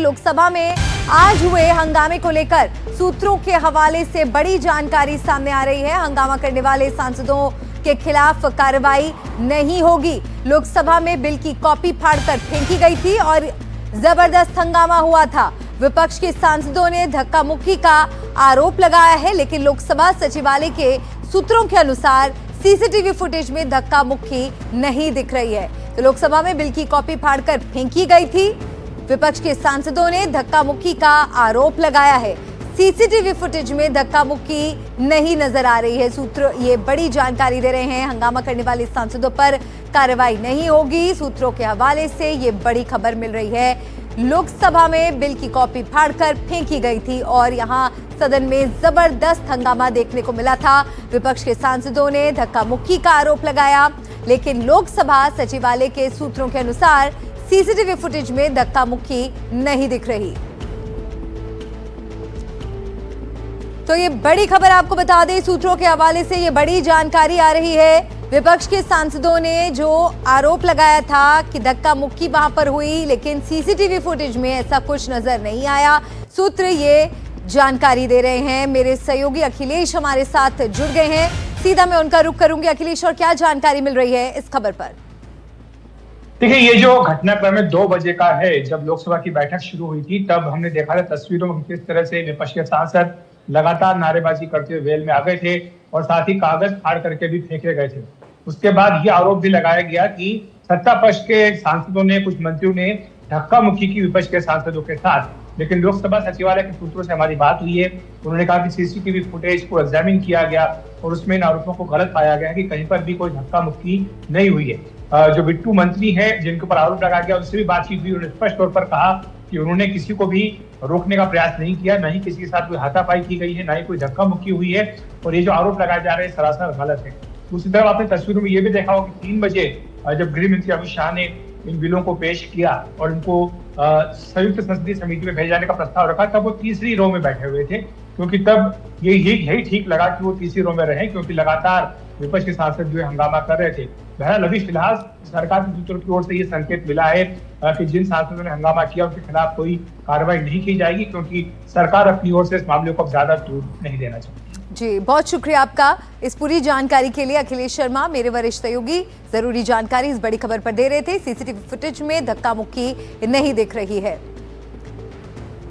लोकसभा में आज हुए हंगामे को लेकर सूत्रों के हवाले से बड़ी जानकारी सामने आ रही है। हंगामा करने वाले सांसदों के खिलाफ कार्रवाई नहीं होगी। लोकसभा में बिल की कॉपी फाड़कर फेंकी गई थी और जबरदस्त हंगामा हुआ था। विपक्ष के सांसदों ने धक्का मुक्की का आरोप लगाया है, लेकिन लोकसभा सचिवालय के सूत्रों के अनुसार सीसीटीवी फुटेज में धक्का मुक्की नहीं दिख रही है। तो लोकसभा में बिल की कॉपी फाड़कर फेंकी गई थी। विपक्ष के सांसदों ने धक्का मुक्की का आरोप लगाया है। सीसीटीवी फुटेज में धक्का मुक्की नहीं नजर आ रही है। सूत्र ये बड़ी जानकारी दे रहे हैं। हंगामा करने वाले सांसदों पर कार्रवाई नहीं होगी। सूत्रों के हवाले से ये बड़ी खबर मिल रही है। लोकसभा में बिल की कॉपी फाड़कर फेंकी गई थी और यहां सदन में जबरदस्त हंगामा देखने को मिला था। विपक्ष के सांसदों ने धक्का मुक्की का आरोप लगाया, लेकिन लोकसभा सचिवालय के सूत्रों के अनुसार सीसीटीवी फुटेज में धक्का मुक्की नहीं दिख रही। तो ये बड़ी खबर आपको बता दें, सूत्रों के हवाले से ये बड़ी जानकारी आ रही है। विपक्ष के सांसदों ने जो आरोप लगाया था कि धक्का मुक्की वहां पर हुई, लेकिन सीसीटीवी फुटेज में ऐसा कुछ नजर नहीं आया। सूत्र ये जानकारी दे रहे हैं। मेरे सहयोगी अखिलेश हमारे साथ जुड़ गए हैं। सीधा मैं उनका रुख करूंगी। अखिलेश, और क्या जानकारी मिल रही है इस खबर पर? देखिए, ये जो घटनाक्रम 2 बजे का है, जब लोकसभा की बैठक शुरू हुई थी, तब हमने देखा था तस्वीरों में किस तरह से विपक्ष के सांसद लगातार नारेबाजी करते हुए वेल में आ गए थे और साथ ही कागज फाड़ करके भी फेंके गए थे। उसके बाद ये आरोप भी लगाया गया कि सत्ता पक्ष के सांसदों ने, कुछ मंत्रियों ने धक्का मुक्की की विपक्ष के सांसदों के साथ। लेकिन लोकसभा सचिवालय के सूत्रों से हमारी बात हुई है। उन्होंने कहा कि सीसीटीवी फुटेज को एग्जामिन किया गया और उसमें इन आरोपों को गलत पाया गया कि कहीं पर भी कोई धक्का मुक्की नहीं हुई है। जो बिट्टू मंत्री है जिनके ऊपर आरोप लगाया गया, उससे भी बातचीत हुई। उन्होंने स्पष्ट तौर पर कहा कि उन्होंने किसी को भी रोकने का प्रयास नहीं किया, न ही किसी के साथ कोई हाथापाई की गई है, न ही कोई धक्का मुक्की हुई है और ये जो आरोप लगाए जा रहे हैं सरासर गलत है। दूसरी तरफ आपने तस्वीरों में ये भी देखा होगा कि 3 बजे जब गृह मंत्री अमित शाह ने इन बिलों को पेश किया और इनको संयुक्त संसदीय समिति में भेजे जाने का प्रस्ताव रखा, तब वो तीसरी रो में बैठे हुए थे, क्योंकि तब यही ठीक लगा कि वो तीसरी रो में रहे, क्योंकि लगातार विपक्ष के सांसद जो है हंगामा कर रहे थे। बहरहाल अभी फिलहाल सरकार के सूत्रों की ओर से ये संकेत मिला है कि जिन सांसदों ने हंगामा किया उनके खिलाफ कोई कार्रवाई नहीं की जाएगी, क्योंकि सरकार अपनी ओर से इस मामले को अब ज्यादा दूर नहीं देना चाहती। जी, बहुत शुक्रिया आपका इस पूरी जानकारी के लिए। अखिलेश शर्मा, मेरे वरिष्ठ सहयोगी, जरूरी जानकारी इस बड़ी खबर पर दे रहे थे। सीसीटीवी फुटेज में धक्का मुक्की नहीं दिख रही है।